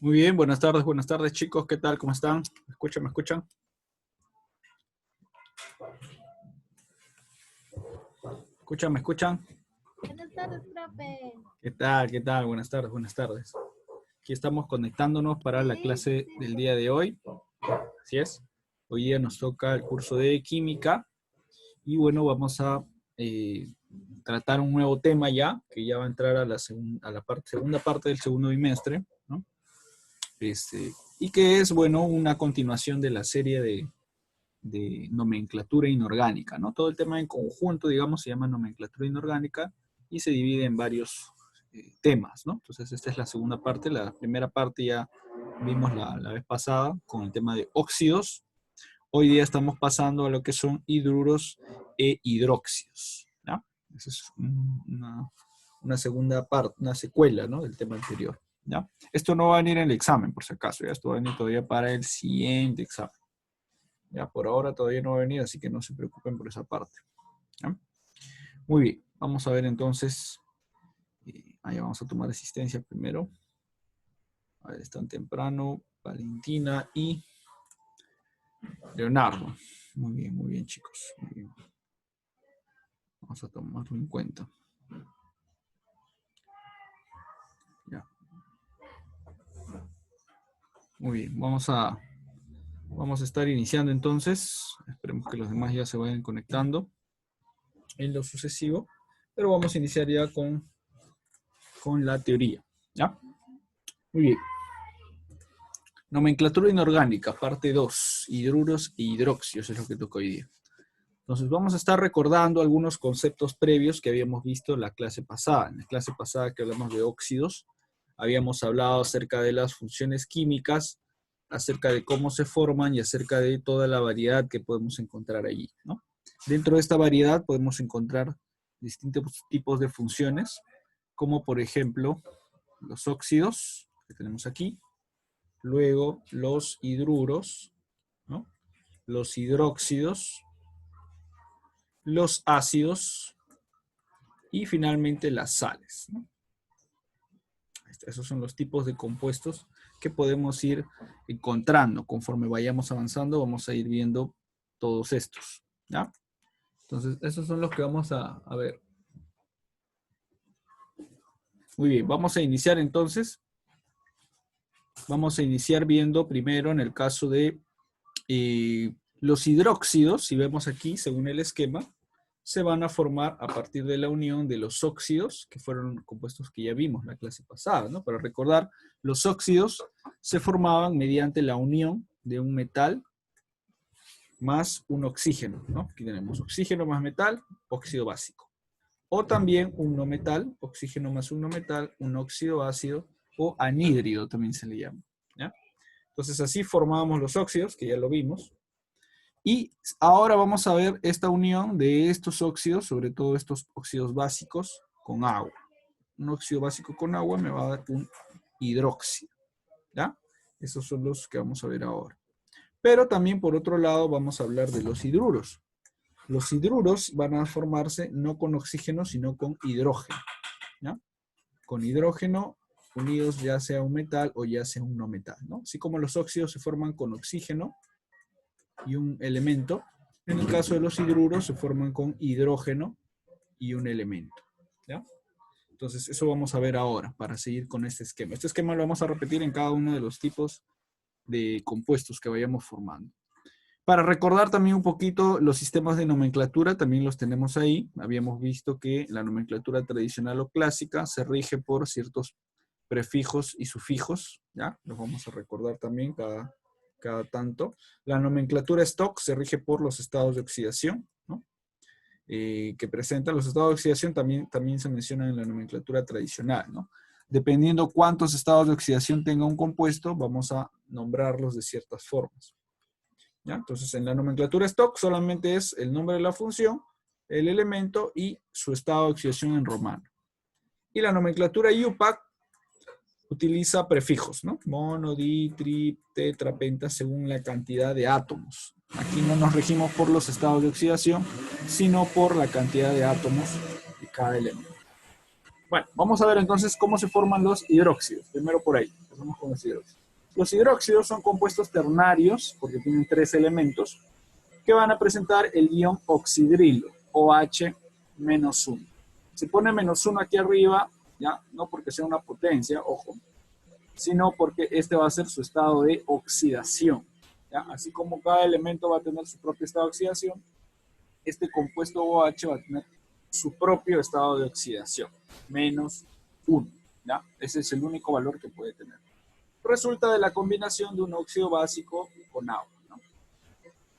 Muy bien, buenas tardes chicos, ¿qué tal? ¿Cómo están? ¿Me escuchan? ¿Me escuchan? ¿Escuchan? ¿Me escuchan? Buenas tardes, profe. ¿Qué tal? ¿Qué tal? Buenas tardes, buenas tardes. Aquí estamos conectándonos para la clase del día de hoy. Así es. Hoy día nos toca el curso de química y bueno, vamos a tratar un nuevo tema ya, que ya va a entrar a la segunda parte del segundo bimestre, ¿no? Y que es, bueno, una continuación de la serie de nomenclatura inorgánica, ¿no? Todo el tema en conjunto, digamos, se llama nomenclatura inorgánica y se divide en varios temas, ¿no? Entonces esta es la segunda parte. La primera parte ya vimos la vez pasada con el tema de óxidos. Hoy día estamos pasando a lo que son hidruros e hidróxidos, ¿no? Esa es una segunda parte, una secuela, ¿no? Del tema anterior, ¿ya? Esto no va a venir en el examen, por si acaso, ¿ya? Esto va a venir todavía para el siguiente examen. Ya, por ahora todavía no va a venir, así que no se preocupen por esa parte, ¿ya? Muy bien, vamos a ver entonces. Ahí vamos a tomar asistencia primero. A ver, están temprano, Valentina y Leonardo. Muy bien chicos. Muy bien. Vamos a tomarlo en cuenta. Ya. Muy bien, vamos a estar iniciando entonces. Esperemos que los demás ya se vayan conectando en lo sucesivo. Pero vamos a iniciar ya con la teoría, ¿ya? Muy bien. Nomenclatura inorgánica, parte 2. Hidruros e hidróxidos es lo que toca hoy día. Entonces vamos a estar recordando algunos conceptos previos que habíamos visto en la clase pasada. En la clase pasada que hablamos de óxidos, habíamos hablado acerca de las funciones químicas, acerca de cómo se forman y acerca de toda la variedad que podemos encontrar allí, ¿no? Dentro de esta variedad podemos encontrar distintos tipos de funciones, como por ejemplo los óxidos que tenemos aquí, luego los hidruros, ¿no? Los hidróxidos, los ácidos y finalmente las sales, ¿no? Esos son los tipos de compuestos que podemos ir encontrando. Conforme vayamos avanzando, vamos a ir viendo todos estos, ¿ya? Entonces, esos son los que vamos a ver. Muy bien, vamos a iniciar entonces. Vamos a iniciar viendo primero en el caso de los hidróxidos, si vemos aquí, según el esquema, se van a formar a partir de la unión de los óxidos, que fueron compuestos que ya vimos la clase pasada, ¿no? Para recordar, los óxidos se formaban mediante la unión de un metal más un oxígeno, ¿no? Aquí tenemos oxígeno más metal, óxido básico. O también un no metal, oxígeno más un no metal, un óxido ácido, o anhídrido también se le llama, ¿ya? Entonces así formábamos los óxidos, que ya lo vimos. Y ahora vamos a ver esta unión de estos óxidos, sobre todo estos óxidos básicos, con agua. Un óxido básico con agua me va a dar un hidróxido, ¿ya? Esos son los que vamos a ver ahora. Pero también, por otro lado, vamos a hablar de los hidruros. Los hidruros van a formarse no con oxígeno, sino con hidrógeno, ¿ya? Con hidrógeno unidos ya sea un metal o ya sea un no metal, ¿no? Así como los óxidos se forman con oxígeno y un elemento, en el caso de los hidruros se forman con hidrógeno y un elemento, ¿ya? Entonces eso vamos a ver ahora para seguir con este esquema. Este esquema lo vamos a repetir en cada uno de los tipos de compuestos que vayamos formando. Para recordar también un poquito los sistemas de nomenclatura, también los tenemos ahí. Habíamos visto que la nomenclatura tradicional o clásica se rige por ciertos prefijos y sufijos, ¿ya? Los vamos a recordar también cada tanto. La nomenclatura stock se rige por los estados de oxidación, ¿no? Que presentan los estados de oxidación también se mencionan en la nomenclatura tradicional, ¿no? Dependiendo cuántos estados de oxidación tenga un compuesto, vamos a nombrarlos de ciertas formas, ¿ya? Entonces, en la nomenclatura stock solamente es el nombre de la función, el elemento y su estado de oxidación en romano. Y la nomenclatura UPAC utiliza prefijos, ¿no? Mono, di, tri, tetra, penta, según la cantidad de átomos. Aquí no nos regimos por los estados de oxidación, sino por la cantidad de átomos de cada elemento. Bueno, vamos a ver entonces cómo se forman los hidróxidos. Primero por ahí, empezamos con los hidróxidos. Los hidróxidos son compuestos ternarios, porque tienen 3 elementos, que van a presentar el ion oxidrilo, OH-1. Se pone -1 aquí arriba, ¿ya? No porque sea una potencia, ojo, sino porque este va a ser su estado de oxidación, ¿ya? Así como cada elemento va a tener su propio estado de oxidación, este compuesto OH va a tener su propio estado de oxidación, -1, ¿ya? Ese es el único valor que puede tener. Resulta de la combinación de un óxido básico con agua, ¿no?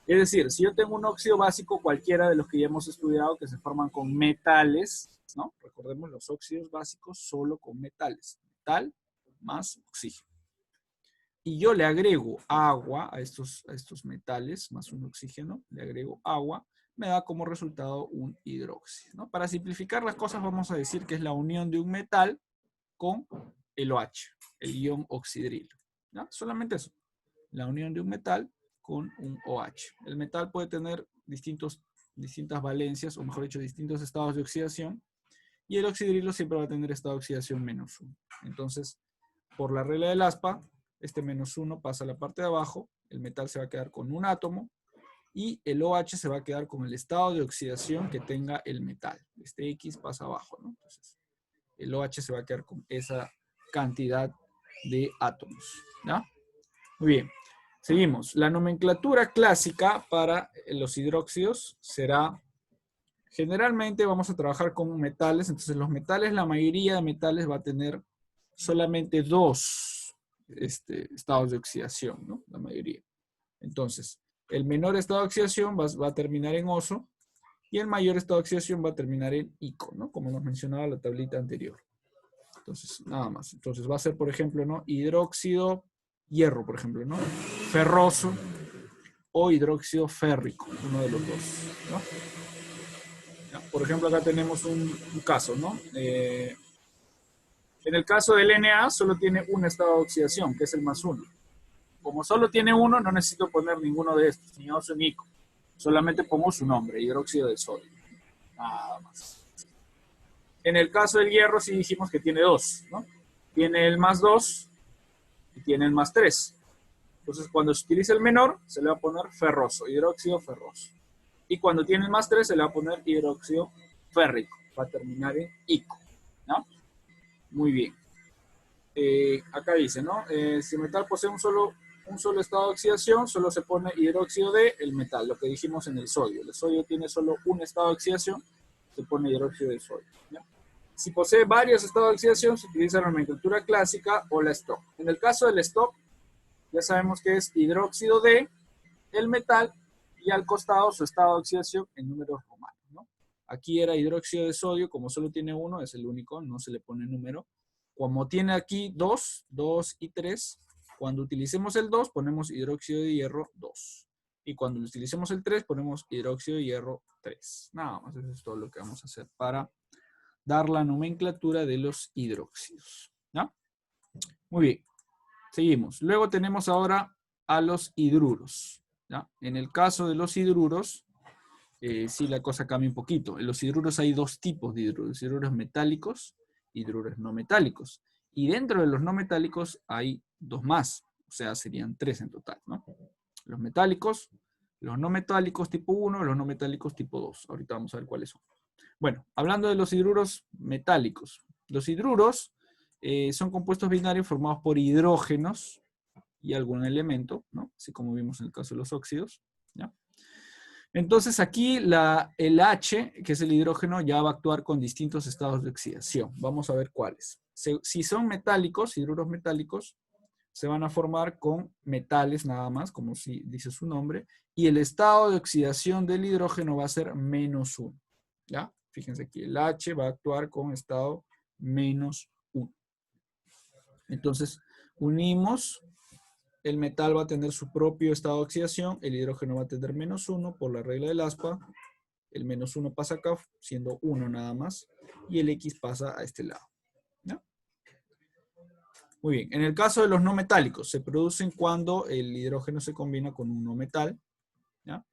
Es decir, si yo tengo un óxido básico, cualquiera de los que ya hemos estudiado, que se forman con metales, ¿no? Recordemos los óxidos básicos solo con metales. Metal más oxígeno. Y yo le agrego agua a estos metales, más un oxígeno, le agrego agua, me da como resultado un hidróxido, ¿no? Para simplificar las cosas vamos a decir que es la unión de un metal con el OH, el ion oxidrilo, ¿ya? Solamente eso, la unión de un metal con un OH. El metal puede tener distintas valencias, o mejor dicho, distintos estados de oxidación, y el oxidrilo siempre va a tener estado de oxidación -1. Entonces, por la regla del aspa, este -1 pasa a la parte de abajo, el metal se va a quedar con un átomo, y el OH se va a quedar con el estado de oxidación que tenga el metal. Este X pasa abajo, ¿no? Entonces, el OH se va a quedar con esa cantidad de átomos, ¿ya? Muy bien. Seguimos. La nomenclatura clásica para los hidróxidos será, generalmente vamos a trabajar con metales, entonces los metales, la mayoría de metales va a tener solamente 2 estados de oxidación, ¿no? La mayoría. Entonces, el menor estado de oxidación va a terminar en oso y el mayor estado de oxidación va a terminar en ico, ¿no? Como nos mencionaba la tablita anterior. Entonces, nada más. Entonces va a ser, por ejemplo, ¿no? Hidróxido hierro, por ejemplo, ¿no? Ferroso o hidróxido férrico, uno de los dos, ¿no? Ya, por ejemplo, acá tenemos un caso, ¿no? En el caso del Na solo tiene un estado de oxidación, que es el +1. Como solo tiene uno, no necesito poner ninguno de estos, ni oso ni ico. Solamente pongo su nombre, hidróxido de sodio. Nada más. En el caso del hierro sí dijimos que tiene dos, ¿no? Tiene el +2 y tiene el +3. Entonces cuando se utiliza el menor, se le va a poner ferroso, hidróxido ferroso. Y cuando tiene el +3, se le va a poner hidróxido férrico. Va a terminar en ico, ¿no? Muy bien. Acá dice, ¿no? Si el metal posee un solo estado de oxidación, solo se pone hidróxido de el metal, lo que dijimos en el sodio. El sodio tiene solo un estado de oxidación, se pone hidróxido de sodio, ¿ya? Si posee varios estados de oxidación, se utiliza la nomenclatura clásica o la Stock. En el caso del Stock, ya sabemos que es hidróxido de el metal y al costado su estado de oxidación en números romanos, ¿no? Aquí era hidróxido de sodio, como solo tiene uno, es el único, no se le pone número. Como tiene aquí 2 y 3, cuando utilicemos el 2 ponemos hidróxido de hierro 2. Y cuando utilicemos el 3 ponemos hidróxido de hierro 3. Nada más, eso es todo lo que vamos a hacer para dar la nomenclatura de los hidróxidos, ¿no? Muy bien, seguimos. Luego tenemos ahora a los hidruros, ¿ya? En el caso de los hidruros, sí la cosa cambia un poquito. En los hidruros hay dos tipos de hidruros: hidruros metálicos, hidruros no metálicos. Y dentro de los no metálicos hay dos más, o sea, serían 3 en total, ¿no? Los metálicos, los no metálicos tipo 1, los no metálicos tipo 2. Ahorita vamos a ver cuáles son. Bueno, hablando de los hidruros metálicos. Los hidruros son compuestos binarios formados por hidrógenos y algún elemento, ¿no? Así como vimos en el caso de los óxidos, ¿ya? Entonces aquí el H, que es el hidrógeno, ya va a actuar con distintos estados de oxidación. Vamos a ver cuáles. Si son metálicos, hidruros metálicos, se van a formar con metales nada más, como si dice su nombre, y el estado de oxidación del hidrógeno va a ser -1. ¿Ya? Fíjense aquí, el H va a actuar con estado -1. Entonces, unimos. El metal va a tener su propio estado de oxidación, el hidrógeno va a tener -1 por la regla del aspa, el -1 pasa acá, siendo 1 nada más, y el X pasa a este lado, ¿no? Muy bien, en el caso de los no metálicos, se producen cuando el hidrógeno se combina con un no metal, ¿ya?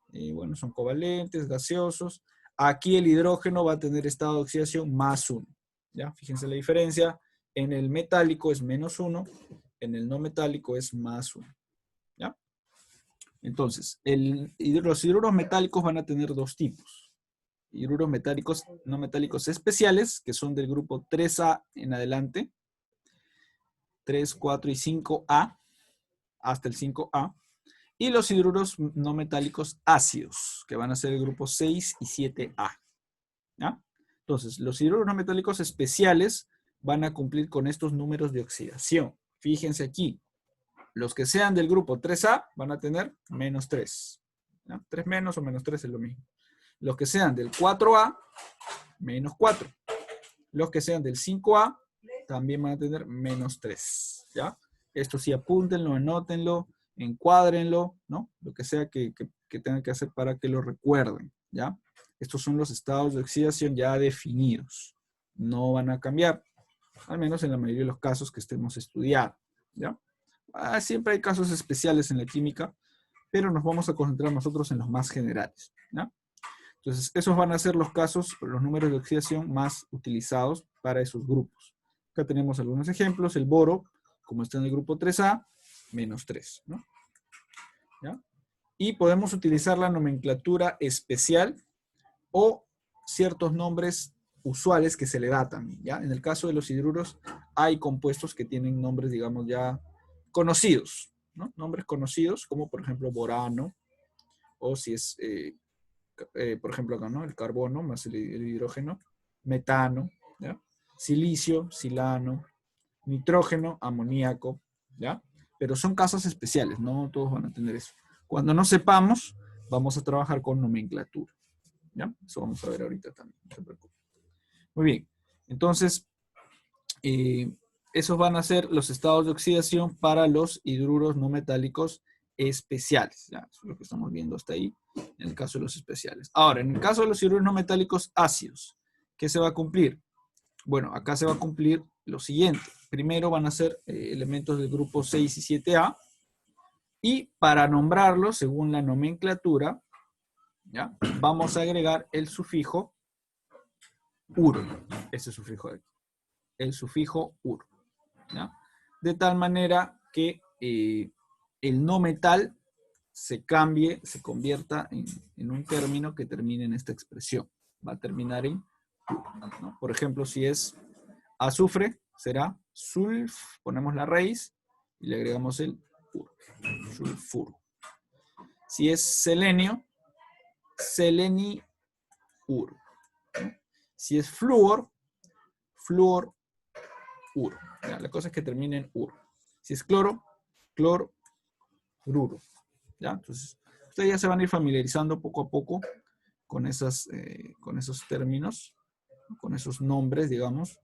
Y bueno, son covalentes, gaseosos. Aquí el hidrógeno va a tener estado de oxidación +1, ¿ya? Fíjense la diferencia, en el metálico es -1, en el no metálico es +1. ¿Ya? Entonces, los hidruros metálicos van a tener dos tipos. Hidruros metálicos no metálicos especiales, que son del grupo 3A en adelante. 3, 4 y 5A, hasta el 5A. Y los hidruros no metálicos ácidos, que van a ser el grupo 6 y 7A. ¿Ya? Entonces, los hidruros no metálicos especiales van a cumplir con estos números de oxidación. Fíjense aquí. Los que sean del grupo 3A van a tener -3. ¿Ya? 3 menos o -3 es lo mismo. Los que sean del 4A, -4. Los que sean del 5A también van a tener -3. ¿Ya? Esto sí, apúntenlo, anótenlo, encuádrenlo, ¿no? Lo que sea que tengan que hacer para que lo recuerden, ¿ya? Estos son los estados de oxidación ya definidos. No van a cambiar, al menos en la mayoría de los casos que estemos estudiando, ¿ya? Siempre hay casos especiales en la química, pero nos vamos a concentrar nosotros en los más generales, ¿no? Entonces, esos van a ser los casos, los números de oxidación más utilizados para esos grupos. Acá tenemos algunos ejemplos. El boro, como está en el grupo 3A, -3, ¿no? ¿Ya? Y podemos utilizar la nomenclatura especial o ciertos nombres usuales que se le da también, ¿ya? En el caso de los hidruros, hay compuestos que tienen nombres, digamos, ya conocidos, ¿no? Nombres conocidos, como por ejemplo borano, o si es, por ejemplo acá, ¿no? El carbono más el hidrógeno, metano, ¿ya? Silicio, silano, nitrógeno, amoníaco, ¿ya? Pero son casos especiales, no todos van a tener eso. Cuando no sepamos, vamos a trabajar con nomenclatura, ¿ya? Eso vamos a ver ahorita también, no se preocupen. Muy bien, entonces, esos van a ser los estados de oxidación para los hidruros no metálicos especiales. ¿Ya? Eso es lo que estamos viendo hasta ahí, en el caso de los especiales. Ahora, en el caso de los hidruros no metálicos ácidos, ¿qué se va a cumplir? Bueno, acá se va a cumplir lo siguiente. Primero van a ser elementos del grupo 6 y 7A, Y para nombrarlo, según la nomenclatura, ¿ya? Vamos a agregar el sufijo ur. Ese sufijo de aquí. El sufijo ur. ¿Ya? De tal manera que el no metal se cambie, se convierta en un término que termine en esta expresión. Va a terminar en ur, ¿no? Por ejemplo, si es azufre, será sulf, ponemos la raíz y le agregamos el ur, sulfuro. Si es selenio, seleni ur. ¿No? Si es flúor, flúor ur. ¿Ya? La cosa es que termine en ur. Si es cloro, clor ruro. ¿Ya? Entonces, ustedes ya se van a ir familiarizando poco a poco con esos términos, con esos nombres, digamos,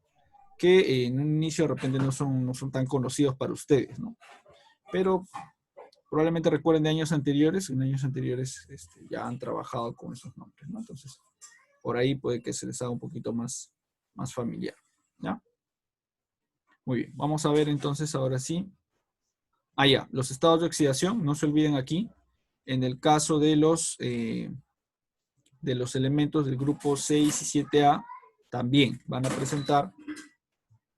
que en un inicio de repente no son tan conocidos para ustedes, ¿no? Pero probablemente recuerden de años anteriores, en años anteriores ya han trabajado con esos nombres, ¿no? Entonces, por ahí puede que se les haga un poquito más familiar, ¿ya? Muy bien, vamos a ver entonces ahora sí. Ya, los estados de oxidación, no se olviden aquí, en el caso de los elementos del grupo 6 y 7A, también van a presentar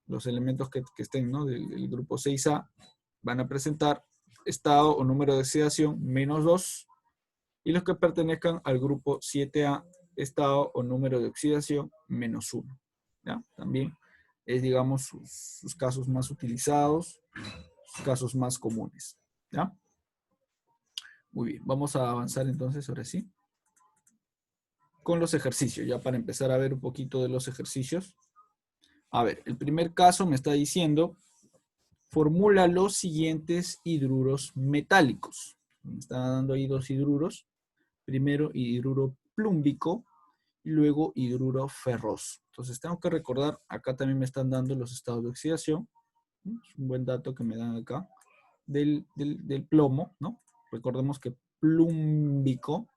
los elementos que estén, ¿no? del grupo 6A, van a presentar estado o número de oxidación -2, y los que pertenezcan al grupo 7A, estado o número de oxidación -1. ¿Ya? También es, digamos, sus casos más utilizados, sus casos más comunes. ¿Ya? Muy bien, vamos a avanzar entonces, ahora sí, con los ejercicios, ya para empezar a ver un poquito de los ejercicios. A ver, el primer caso me está diciendo, formula los siguientes hidruros metálicos. Me está dando ahí dos hidruros. Primero hidruro plúmbico y luego hidruro ferroso. Entonces tengo que recordar, acá también me están dando los estados de oxidación. Es un buen dato que me dan acá. Del plomo, ¿no? Recordemos que plúmbico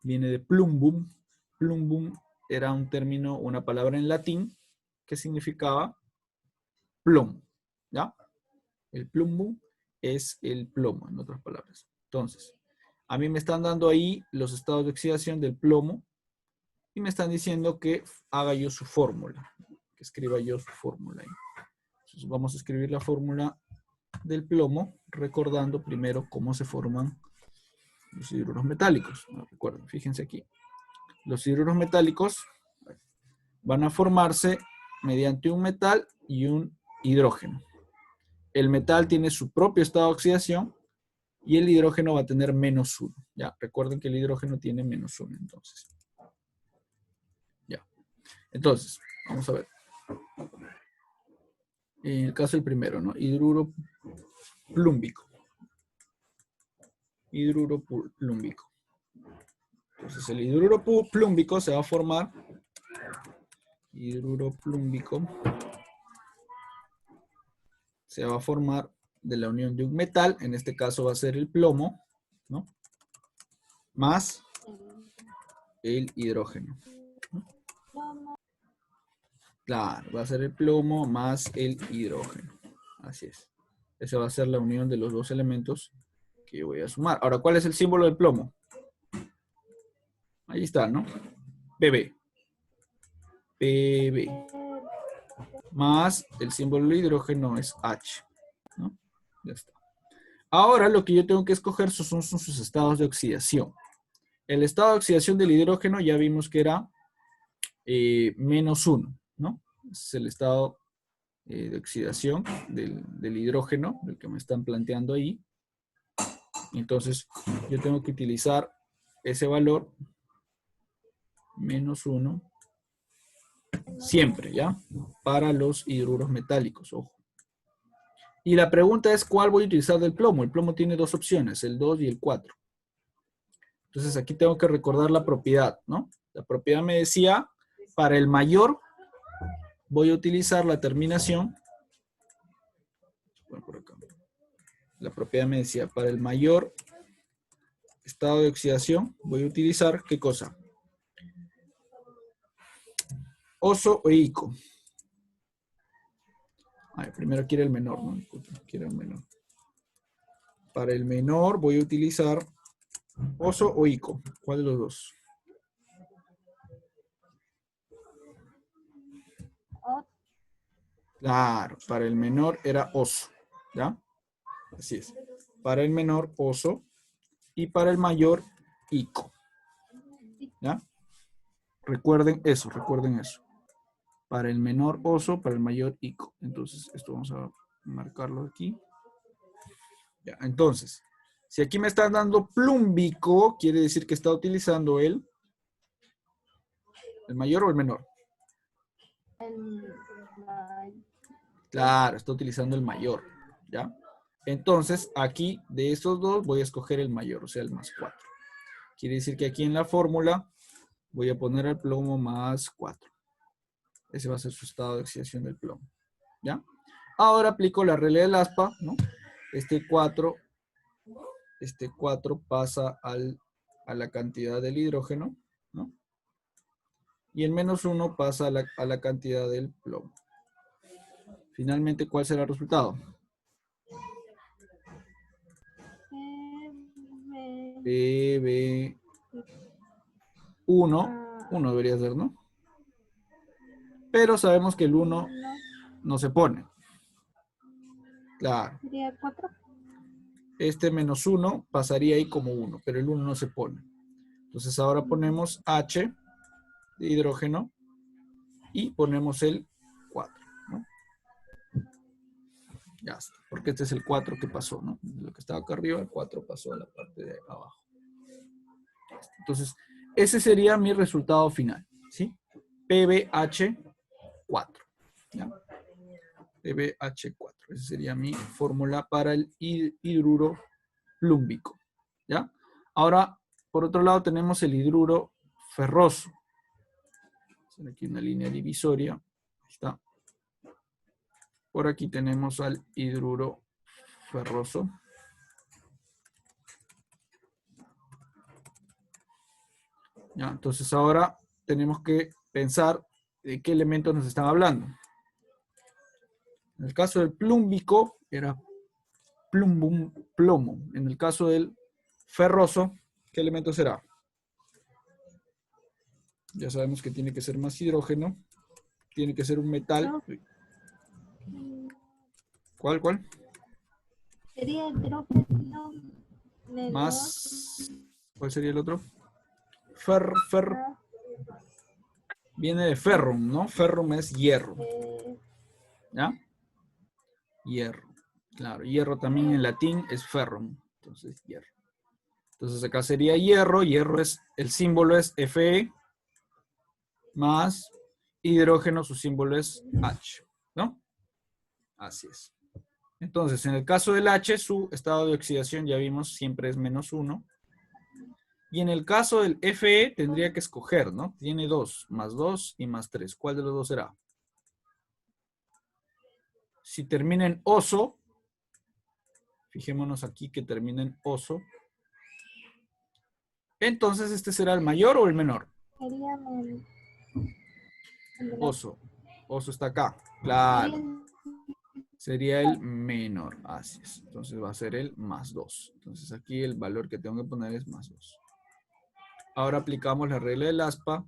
viene de plumbum. Plumbum era un término, una palabra en latín que significaba plomo, ¿ya? El plumbum es el plomo, en otras palabras. Entonces, a mí me están dando ahí los estados de oxidación del plomo y me están diciendo que haga yo su fórmula, que escriba yo su fórmula ahí. Entonces, vamos a escribir la fórmula del plomo, recordando primero cómo se forman los hidruros metálicos. No, recuerden, fíjense aquí. Los hidruros metálicos van a formarse mediante un metal y un hidrógeno. El metal tiene su propio estado de oxidación y el hidrógeno va a tener -1. Ya, recuerden que el hidrógeno tiene -1, entonces. Ya. Entonces, vamos a ver. En el caso del primero, ¿no? Hidruro plúmbico. Hidruro plúmbico. Entonces, el hidruro plúmbico se va a formar. Hidruro plúmbico se va a formar de la unión de un metal, en este caso va a ser el plomo, ¿no? Más el hidrógeno, ¿no? Claro, va a ser el plomo más el hidrógeno. Así es. Esa va a ser la unión de los dos elementos que voy a sumar. Ahora, ¿cuál es el símbolo del plomo? Ahí está, ¿no? Pb. Pb. Más el símbolo del hidrógeno es H, ¿no? Ya está. Ahora lo que yo tengo que escoger son sus estados de oxidación. El estado de oxidación del hidrógeno ya vimos que era -1, ¿no? Es el estado de oxidación del hidrógeno, del que me están planteando ahí. Entonces, yo tengo que utilizar ese valor, -1, siempre, ¿ya? Para los hidruros metálicos, ojo. Y la pregunta es, ¿cuál voy a utilizar del plomo? El plomo tiene dos opciones, el 2 y el 4. Entonces, aquí tengo que recordar la propiedad, ¿no? La propiedad me decía, para el mayor, voy a utilizar la terminación. Bueno, por acá. La propiedad me decía, para el mayor estado de oxidación, voy a utilizar, ¿qué cosa? Oso o ico. Primero quiere el menor, ¿no? Quiere el menor. Para el menor voy a utilizar oso o ico. ¿Cuál de los dos? Oso. Claro, para el menor era oso, ¿ya? Así es. Para el menor, oso. Y para el mayor, ico. ¿Ya? Recuerden eso, recuerden eso. Para el menor, oso. Para el mayor, ico. Entonces, esto vamos a marcarlo aquí. Ya, entonces, si aquí me están dando plumbico, quiere decir que está utilizando el mayor o el menor. El Claro, está utilizando el mayor, ¿ya? Entonces, aquí de estos dos voy a escoger el mayor, o sea, el más 4. Quiere decir que aquí en la fórmula voy a poner el plomo más 4. Ese va a ser su estado de oxidación del plomo, ¿ya? Ahora aplico la regla del aspa, ¿no? Este 4 pasa a la cantidad del hidrógeno, ¿no? Y el menos 1 pasa a la cantidad del plomo. Finalmente, ¿cuál será el resultado? PB1, 1 debería ser, ¿no? Pero sabemos que el 1 no se pone. Claro. Sería 4. Este menos 1 pasaría ahí como 1, pero el 1 no se pone. Entonces ahora ponemos H de hidrógeno y ponemos el 4, ¿no? Ya está, porque este es el 4 que pasó, ¿no? Lo que estaba acá arriba, el 4 pasó a la parte de abajo. Entonces, ese sería mi resultado final, ¿sí? PbH4, ¿ya? PbH4, esa sería mi fórmula para el hidruro plúmbico, ¿ya? Ahora, por otro lado, tenemos el hidruro ferroso. Hacer aquí una línea divisoria. Ahí está. Por aquí tenemos al hidruro ferroso. ¿Ya? Entonces ahora tenemos que pensar de qué elementos nos están hablando. En el caso del plúmbico era plomo. En el caso del ferroso, ¿qué elemento será? Ya sabemos que tiene que ser más hidrógeno. Tiene que ser un metal. ¿Cuál? Sería hidrógeno Más. ¿Cuál sería el otro? Viene de ferrum, ¿no? Ferrum es hierro. ¿Ya? Hierro. Claro, hierro también en latín es ferrum. Entonces, hierro. Entonces acá sería hierro. Hierro es, el símbolo es Fe más hidrógeno, su símbolo es H, ¿no? Así es. Entonces, en el caso del H, su estado de oxidación, ya vimos, siempre es menos 1. Y en el caso del Fe, tendría que escoger, ¿no? Tiene 2, más 2 y más 3. ¿Cuál de los dos será? Si termina en oso, fijémonos aquí que termina en oso, entonces este será el mayor o el menor. Sería Oso. Oso está acá. Claro. Sería el menor. Así es. Entonces va a ser el más 2. Entonces aquí el valor que tengo que poner es más 2. Ahora aplicamos la regla del aspa.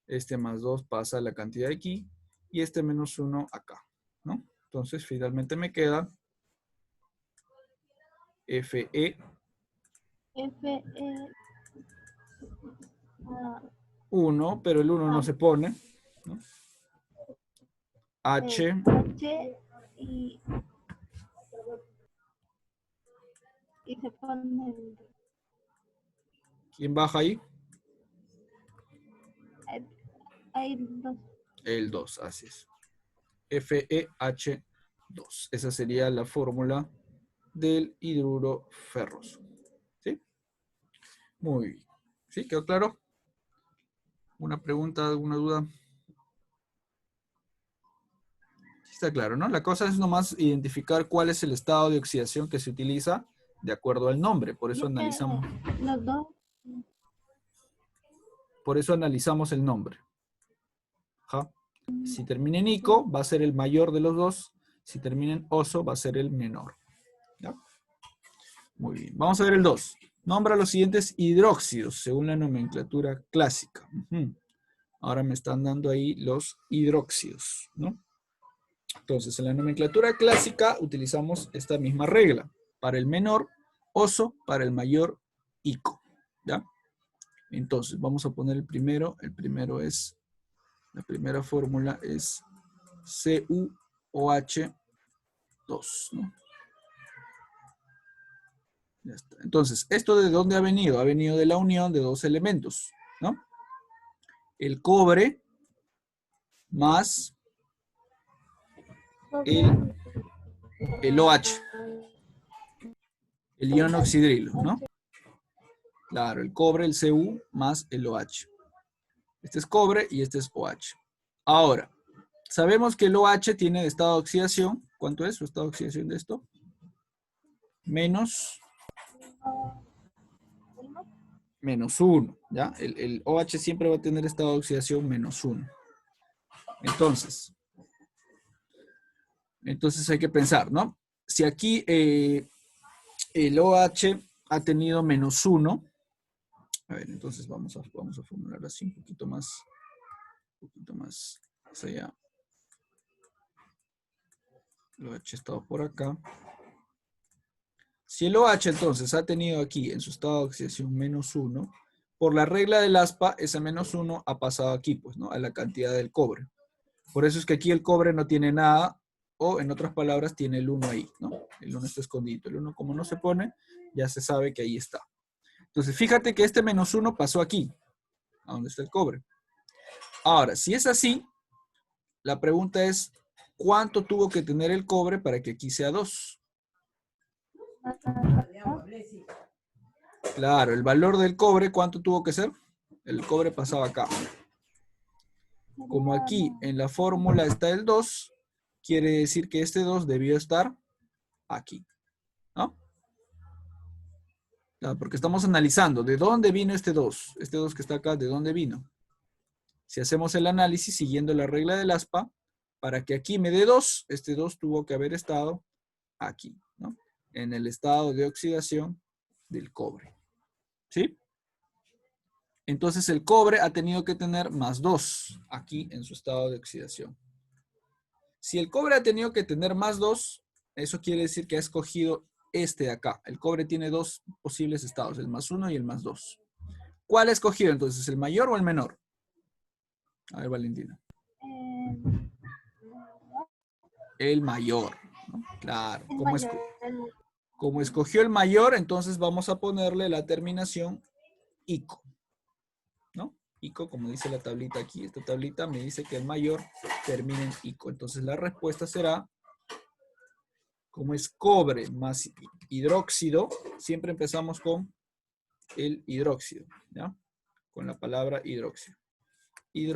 Este más 2 pasa a la cantidad de aquí. Y este menos 1 acá, ¿no? Entonces finalmente me queda Fe. 1, pero el 1 no se pone, ¿no? H. y se pone ¿Quién baja ahí? hay 2. El 2, así es. FeH2. Esa sería la fórmula del hidruro ferroso. ¿Sí? Muy bien. ¿Sí? ¿Quedó claro? ¿Una pregunta, alguna duda? Sí, está claro, ¿no? La cosa es nomás identificar cuál es el estado de oxidación que se utiliza de acuerdo al nombre. Por eso analizamos. Los dos. Por eso analizamos el nombre. ¿Ja? Si termina en ico, va a ser el mayor de los dos. Si termina en oso, va a ser el menor. ¿Ya? Muy bien. Vamos a ver el 2. Nombra los siguientes hidróxidos según la nomenclatura clásica. Ujú. Ahora me están dando ahí los hidróxidos, ¿no? Entonces, en la nomenclatura clásica utilizamos esta misma regla. Para el menor, oso, para el mayor, ico. ¿Ya? Entonces, vamos a poner el primero. El primero es, la primera fórmula es CuOH2, ¿no? Ya está. Entonces, ¿esto de dónde ha venido? Ha venido de la unión de dos elementos, ¿no? El cobre más el OH, el ion oxidrilo, ¿no? Claro, el cobre, el Cu, más el OH. Este es cobre y este es OH. Ahora, sabemos que el OH tiene estado de oxidación. ¿Cuánto es su estado de oxidación de esto? Menos 1, ¿ya? El OH siempre va a tener estado de oxidación -1. Entonces hay que pensar, ¿no? Si aquí el OH ha tenido -1, a ver, entonces vamos a formular así un poquito más allá. El OH está por acá. Si el OH entonces ha tenido aquí en su estado de oxidación -1, por la regla del aspa, ese -1 ha pasado aquí, pues, ¿no? A la cantidad del cobre. Por eso es que aquí el cobre no tiene nada, o en otras palabras, tiene el 1 ahí, ¿no? El 1 está escondido. El 1 como no se pone, ya se sabe que ahí está. Entonces, fíjate que este -1 pasó aquí, a donde está el cobre. Ahora, si es así, la pregunta es, ¿cuánto tuvo que tener el cobre para que aquí sea 2? Claro, el valor del cobre, ¿cuánto tuvo que ser? El cobre pasaba acá. Como aquí en la fórmula está el 2, quiere decir que este 2 debió estar aquí, ¿no? Claro, porque estamos analizando, ¿de dónde vino este 2? Este 2 que está acá, ¿de dónde vino? Si hacemos el análisis siguiendo la regla del aspa, para que aquí me dé 2, este 2 tuvo que haber estado aquí, ¿no? En el estado de oxidación del cobre. ¿Sí? Entonces el cobre ha tenido que tener +2 aquí en su estado de oxidación. Si el cobre ha tenido que tener +2, eso quiere decir que ha escogido este de acá. El cobre tiene dos posibles estados, el +1 y el +2. ¿Cuál ha escogido entonces, el mayor o el menor? A ver, Valentina. El mayor, ¿no? Claro. Como escogió el mayor, entonces vamos a ponerle la terminación ico, ¿no? Ico, como dice la tablita aquí, esta tablita me dice que el mayor termina en ico. Entonces la respuesta será, como es cobre más hidróxido, siempre empezamos con el hidróxido, ¿ya? Con la palabra hidróxido.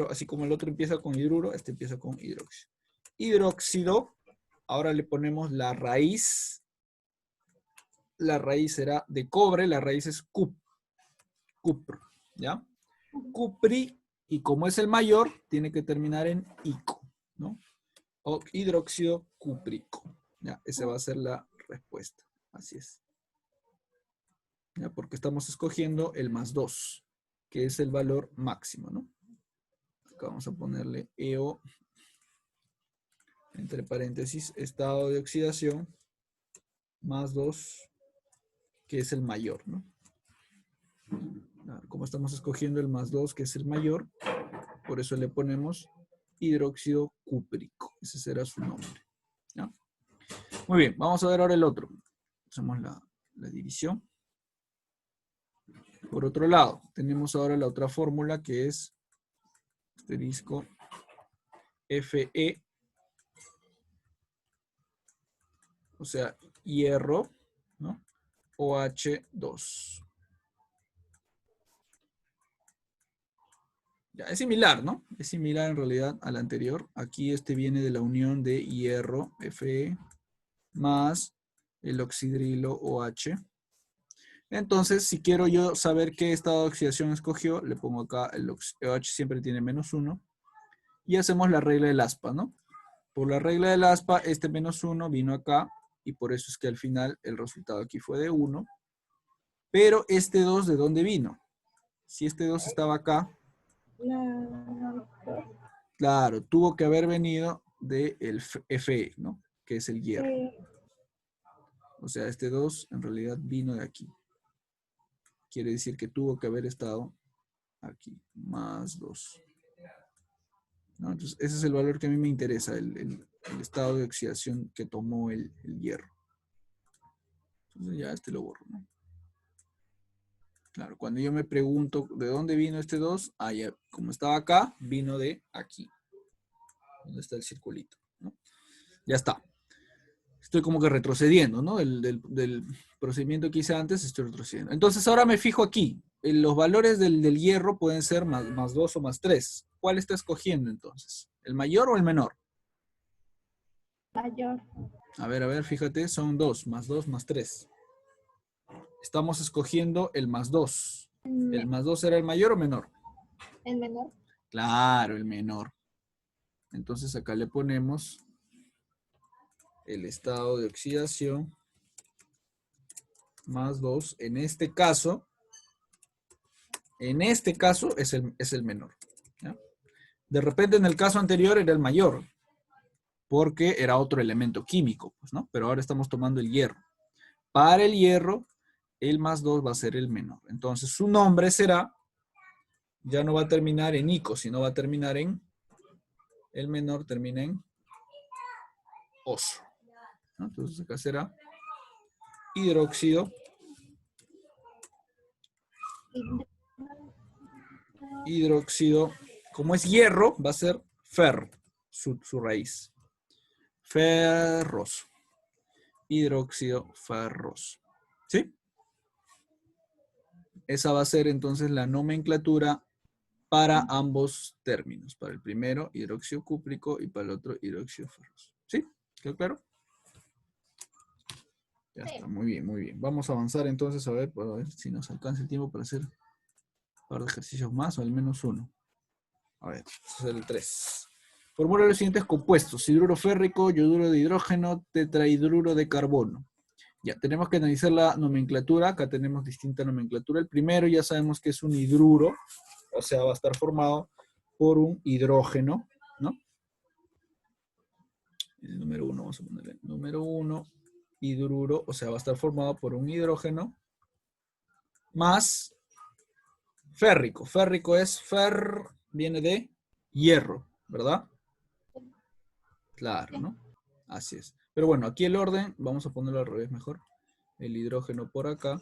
Así como el otro empieza con hidruro, este empieza con hidróxido. Hidróxido, ahora le ponemos la raíz. La raíz será de cobre, la raíz es cupro, ¿ya? Cupri, y como es el mayor, tiene que terminar en ico, ¿no? O hidróxido cúprico, ¿ya? Esa va a ser la respuesta, así es. ¿Ya? Porque estamos escogiendo el +2, que es el valor máximo, ¿no? Acá vamos a ponerle EO, entre paréntesis, estado de oxidación, +2, que es el mayor, ¿no? Como estamos escogiendo el +2, que es el mayor, por eso le ponemos hidróxido cúprico. Ese será su nombre, ¿ya? Muy bien, vamos a ver ahora el otro. Hacemos la división. Por otro lado, tenemos ahora la otra fórmula que es asterisco Fe, o sea, hierro, ¿no? OH2. Ya, es similar, ¿no? Es similar en realidad al anterior. Aquí este viene de la unión de hierro, Fe, más el oxidrilo OH. Entonces, si quiero yo saber qué estado de oxidación escogió, le pongo acá el OH siempre tiene -1. Y hacemos la regla del aspa, ¿no? Por la regla del aspa, este -1 vino acá y por eso es que al final el resultado aquí fue de 1. Pero este 2, ¿de dónde vino? Si este 2 estaba acá, claro, tuvo que haber venido del Fe, ¿no? Que es el hierro. O sea, este 2 en realidad vino de aquí. Quiere decir que tuvo que haber estado aquí, más 2. ¿No? Entonces, ese es el valor que a mí me interesa, el estado de oxidación que tomó el hierro. Entonces ya este lo borro, ¿no? Claro, cuando yo me pregunto de dónde vino este 2, ya, como estaba acá, vino de aquí. ¿Dónde está el circulito? ¿No? Ya está. Estoy como que retrocediendo, ¿no? Del procedimiento que hice antes, estoy retrocediendo. Entonces ahora me fijo aquí. Los valores del hierro pueden ser más 2 o más 3. ¿Cuál está escogiendo entonces? ¿El mayor o el menor? Mayor. A ver, fíjate, son 2 más 3. Estamos escogiendo el más 2. ¿El más 2 era el mayor o menor? El menor. Claro, el menor. Entonces acá le ponemos el estado de oxidación más 2. En este caso es el menor. ¿Ya? De repente en el caso anterior era el mayor, porque era otro elemento químico, pues, ¿no? Pero ahora estamos tomando el hierro. Para el hierro, el más 2 va a ser el menor. Entonces su nombre será, ya no va a terminar en ico, sino va a terminar en, el menor termina en oso. ¿No? Entonces acá será hidróxido, como es hierro, va a ser ferro, su raíz. Ferroso. Hidróxido ferroso. ¿Sí? Esa va a ser entonces la nomenclatura para ambos términos. Para el primero, hidróxido cúprico, y para el otro, hidróxido ferroso. ¿Sí? ¿Quedó claro? Ya está, muy bien, muy bien. Vamos a avanzar entonces a ver si nos alcanza el tiempo para hacer un par de ejercicios más, o al menos uno. A ver, este es el 3. Formula los siguientes compuestos: hidruro férrico, yoduro de hidrógeno, tetrahidruro de carbono. Ya, tenemos que analizar la nomenclatura. Acá tenemos distinta nomenclatura. El primero ya sabemos que es un hidruro, o sea, va a estar formado por un hidrógeno, ¿no? El número 1, vamos a ponerle número 1, hidruro, o sea, va a estar formado por un hidrógeno más férrico. Férrico es viene de hierro, ¿verdad? Claro, ¿no? Así es. Pero bueno, aquí el orden, vamos a ponerlo al revés mejor. El hidrógeno por acá.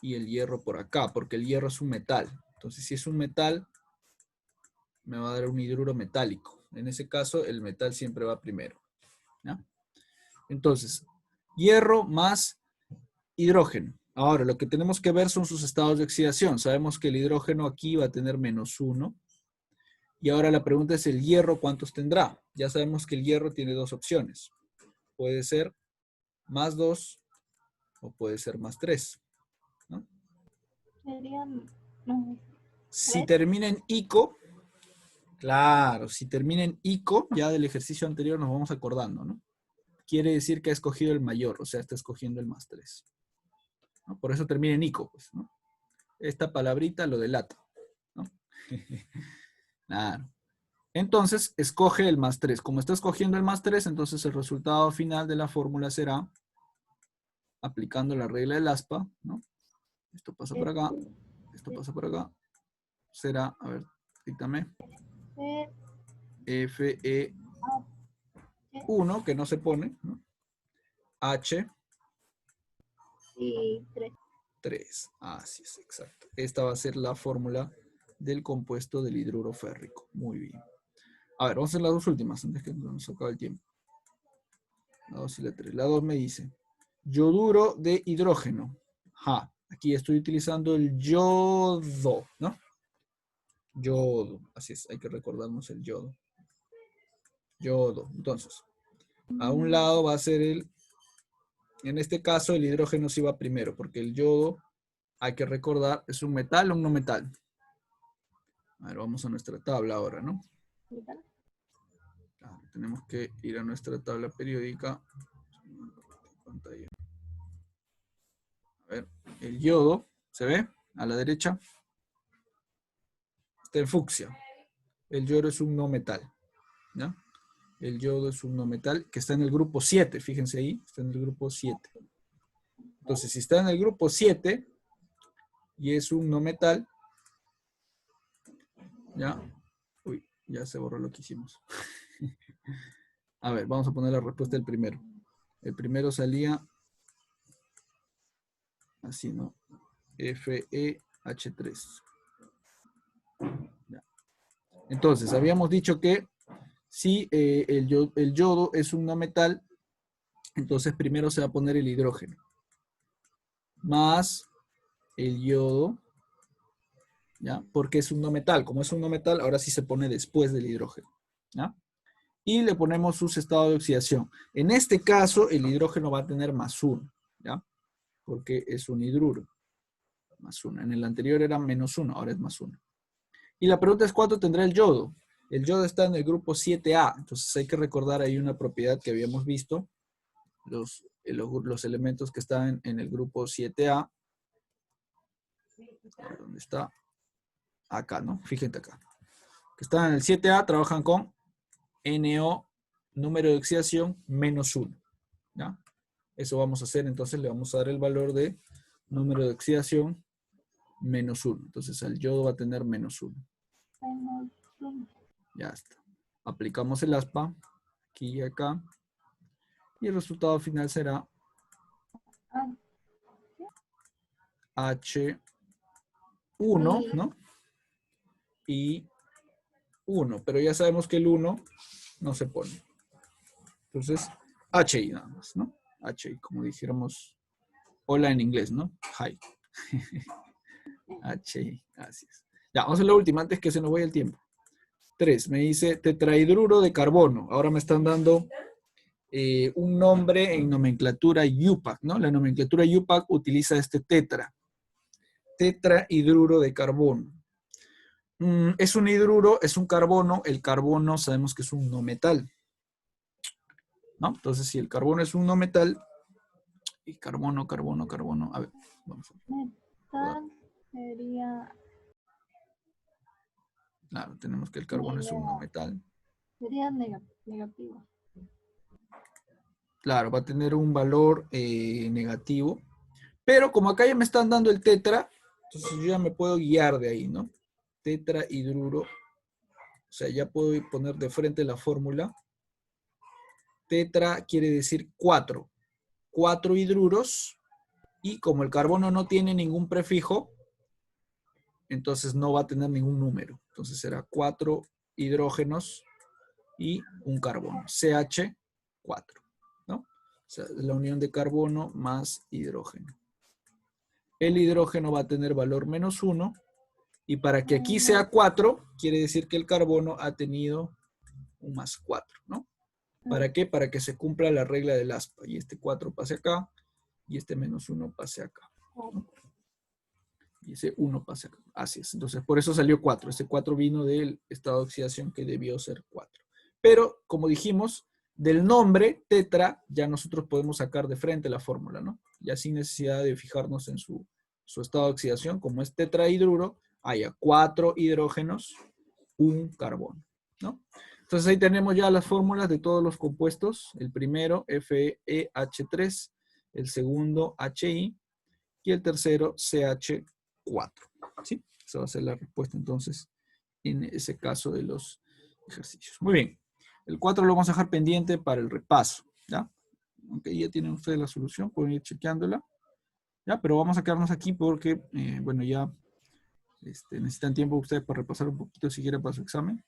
Y el hierro por acá, porque el hierro es un metal. Entonces, si es un metal, me va a dar un hidruro metálico. En ese caso, el metal siempre va primero. ¿Ya? Entonces, hierro más hidrógeno. Ahora, lo que tenemos que ver son sus estados de oxidación. Sabemos que el hidrógeno aquí va a tener -1. Y ahora la pregunta es, ¿el hierro cuántos tendrá? Ya sabemos que el hierro tiene dos opciones. Puede ser +2 o puede ser +3. ¿No? Serían Si 3. termina en ico, claro, si termina en ico, ya del ejercicio anterior nos vamos acordando, ¿no? Quiere decir que ha escogido el mayor, o sea, está escogiendo el +3. ¿No? Por eso termina en ico, pues, ¿no? Esta palabrita lo delata, ¿no? Claro. Entonces, escoge el +3. Como está escogiendo el +3, entonces el resultado final de la fórmula será, aplicando la regla del aspa, ¿no? Esto pasa por acá, esto pasa por acá. Será, a ver, díctame. Fe1, que no se pone, ¿no? H. Y 3. 3. Así es, exacto. Esta va a ser la fórmula del compuesto del hidruro férrico. Muy bien. A ver, vamos a hacer las dos últimas antes que nos acabe el tiempo. La 2 y la 3. La 2 me dice yoduro de hidrógeno. Aquí estoy utilizando el yodo, ¿no? Yodo. Así es, hay que recordarnos el yodo. Yodo. Entonces, a un lado va a ser en este caso el hidrógeno sí va primero, porque el yodo, hay que recordar, ¿es un metal o un no metal? A ver, vamos a nuestra tabla ahora, ¿no? Tenemos que ir a nuestra tabla periódica. Pantalla. A ver, el yodo, ¿se ve? A la derecha. Está en fucsia. El yodo es un no metal. ¿Ya? El yodo es un no metal que está en el grupo 7. Fíjense ahí, está en el grupo 7. Entonces, si está en el grupo 7 y es un no metal, ¿ya? Uy, ya se borró lo que hicimos. A ver, vamos a poner la respuesta del primero. El primero salía así, ¿no? FeH3. Ya. Entonces, habíamos dicho que si el yodo es un no metal, entonces primero se va a poner el hidrógeno más el yodo, ¿ya? Porque es un no metal. Como es un no metal, ahora sí se pone después del hidrógeno, ¿ya? Y le ponemos sus estados de oxidación. En este caso, el hidrógeno va a tener +1, ¿ya? Porque es un hidruro. +1. En el anterior era -1, ahora es +1. Y la pregunta es, ¿cuánto tendrá el yodo? El yodo está en el grupo 7A, entonces hay que recordar ahí una propiedad que habíamos visto, los elementos que están en el grupo 7A. ¿Dónde está? Acá, ¿no? Fíjate acá. Que están en el 7A, trabajan con NO, número de oxidación, -1. ¿Ya? Eso vamos a hacer, entonces le vamos a dar el valor de número de oxidación -1. Entonces el yodo va a tener -1. Ya está. Aplicamos el aspa, aquí y acá. Y el resultado final será H1, ¿no? Y 1, pero ya sabemos que el 1 no se pone. Entonces, HI nada más, ¿no? HI, como dijéramos, hola en inglés, ¿no? Hi. HI, así es. Ya, vamos a la última antes que se nos vaya el tiempo. 3, me dice tetrahidruro de carbono. Ahora me están dando un nombre en nomenclatura UPAC, ¿no? La nomenclatura UPAC utiliza este tetrahidruro de carbono. Es un hidruro, es un carbono. El carbono sabemos que es un no metal, ¿no? Entonces, si el carbono es un no metal, y carbono, a ver, vamos a ver. Metal sería Claro, tenemos que el carbono es un no metal. sería negativo. Claro, va a tener un valor negativo. Pero como acá ya me están dando el tetra, entonces yo ya me puedo guiar de ahí, ¿no? Tetrahidruro. O sea, ya puedo poner de frente la fórmula. Tetra quiere decir 4. 4 hidruros. Y como el carbono no tiene ningún prefijo, entonces no va a tener ningún número. Entonces será 4 hidrógenos y un carbono. CH4. ¿No? O sea, la unión de carbono más hidrógeno. El hidrógeno va a tener valor -1. Y para que aquí sea 4, quiere decir que el carbono ha tenido un +4, ¿no? ¿Para qué? Para que se cumpla la regla del aspa. Y este 4 pase acá, y este -1 pase acá, ¿no? Y ese 1 pase acá. Así es. Entonces, por eso salió 4. Ese 4 vino del estado de oxidación que debió ser 4. Pero, como dijimos, del nombre tetra, ya nosotros podemos sacar de frente la fórmula, ¿no? Ya sin necesidad de fijarnos en su estado de oxidación, como es tetrahidruro, haya 4 hidrógenos, un carbono, ¿no? Entonces ahí tenemos ya las fórmulas de todos los compuestos. El primero, FeH3, el segundo, HI, y el tercero, CH4. ¿Sí? Esa va a ser la respuesta entonces en ese caso de los ejercicios. Muy bien. El 4 lo vamos a dejar pendiente para el repaso, ¿ya? Aunque ya tienen ustedes la solución, pueden ir chequeándola, ¿ya? Pero vamos a quedarnos aquí porque, bueno, ya necesitan tiempo ustedes para repasar un poquito si quieren para su examen.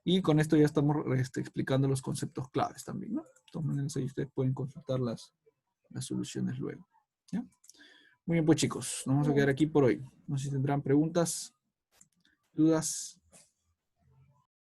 Y con esto ya estamos explicando los conceptos claves también, ¿no? De todas maneras, ahí ustedes pueden consultar las soluciones luego, ¿ya? Muy bien, pues chicos, nos vamos a quedar aquí por hoy. No sé si tendrán preguntas, dudas.